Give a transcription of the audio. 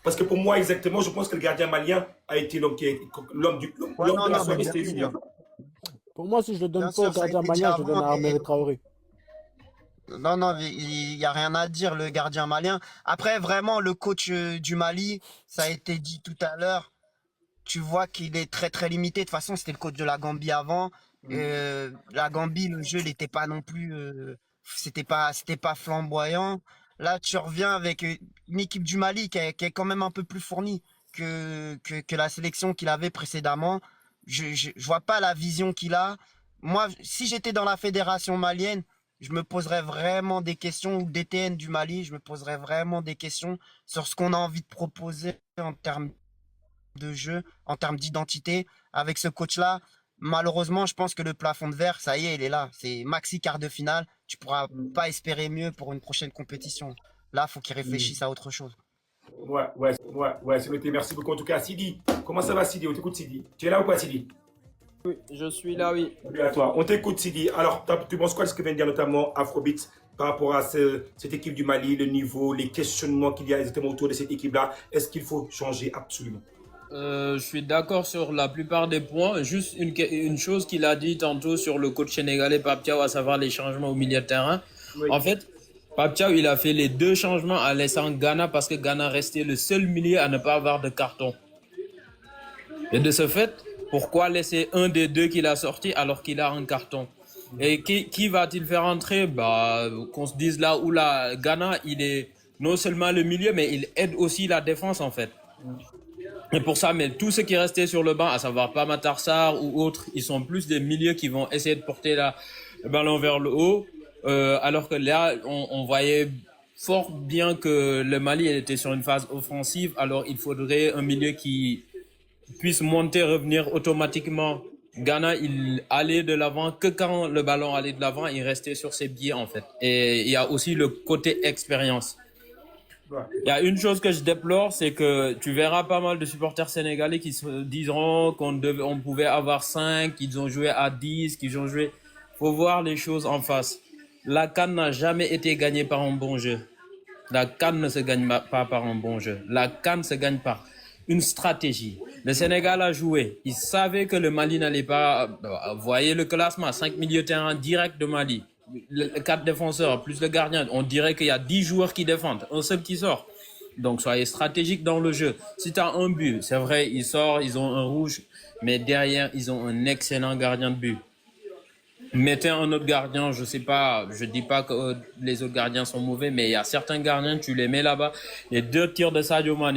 Parce que pour moi, exactement, je pense que le gardien malien a été Ouais, l'homme non, de la non, mais soirée, bien c'était lui, hein. sûr. Pour moi, si je le Bien donne pas au sûr, ça a gardien été dit malien, je le donne avant. à Armel Traoré. Non, non, il y a rien à dire, le gardien malien. Après, vraiment, le coach du Mali, ça a été dit tout à l'heure. Tu vois qu'il est très très limité. De toute façon, c'était le coach de la Gambie avant. La Gambie, le jeu, il n'était pas non plus, c'était pas flamboyant. Là, tu reviens avec une équipe du Mali qui est quand même un peu plus fournie que la sélection qu'il avait précédemment. Je vois pas la vision qu'il a. Moi, si j'étais dans la fédération malienne, je me poserais vraiment des questions, ou DTN du Mali, je me poserais vraiment des questions sur ce qu'on a envie de proposer en termes de jeu, en termes d'identité. Avec ce coach-là, malheureusement, je pense que le plafond de verre, ça y est, il est là. C'est maxi quart de finale. Tu pourras pas espérer mieux pour une prochaine compétition. Là, faut qu'il réfléchisse à autre chose. Ouais, c'est noté. Merci beaucoup. En tout cas, Sidi, comment ça va, Sidi? On t'écoute, Sidi. Tu es là ou pas, Sidi? Oui, je suis là, oui. Salut à toi. On t'écoute, Sidi. Alors, tu penses quoi de ce que vient de dire notamment Afrobeat par rapport à cette équipe du Mali, le niveau, les questionnements qu'il y a exactement autour de cette équipe-là? Est-ce qu'il faut changer absolument? Je suis d'accord sur la plupart des points. Juste une chose qu'il a dit tantôt sur le coach sénégalais Pape Thiaw, à savoir les changements au milieu de terrain. Oui. En fait, Pape Thiaw, il a fait les deux changements en laissant Ghana parce que Ghana restait le seul milieu à ne pas avoir de carton. Et de ce fait, pourquoi laisser un des deux qu'il a sorti alors qu'il a un carton? Et qui va-t-il faire entrer? Bah, qu'on se dise là où la Ghana, il est non seulement le milieu, mais il aide aussi la défense en fait. Et pour ça, mais tous ceux qui restaient sur le banc, à savoir Pape Sarr ou autres, ils sont plus des milieux qui vont essayer de porter le ballon vers le haut. Alors que là, on voyait fort bien que le Mali était sur une phase offensive. Alors il faudrait un milieu qui puisse monter, revenir automatiquement. Ghana, il allait de l'avant que quand le ballon allait de l'avant, il restait sur ses pieds en fait. Et il y a aussi le côté expérience. Il y a une chose que je déplore, c'est que tu verras pas mal de supporters sénégalais qui se diront on pouvait avoir 5, qu'ils ont joué à 10, qu'ils ont joué. Faut voir les choses en face. La CAN n'a jamais été gagnée par un bon jeu. La CAN ne se gagne pas par un bon jeu. La CAN se gagne par une stratégie. Le Sénégal a joué. Il savait que le Mali n'allait pas. Voyez le classement, 5 milieux de terrain direct de Mali. 4 défenseurs plus le gardien. On dirait qu'il y a 10 joueurs qui défendent, un seul qui sort. Donc soyez stratégique dans le jeu. Si tu as un but, c'est vrai, il sort, ils ont un rouge, mais derrière, ils ont un excellent gardien de but. Mettez un autre gardien, je sais pas, je dis pas que les autres gardiens sont mauvais, mais il y a certains gardiens, tu les mets là-bas, et 2 tirs de Sadio Mané.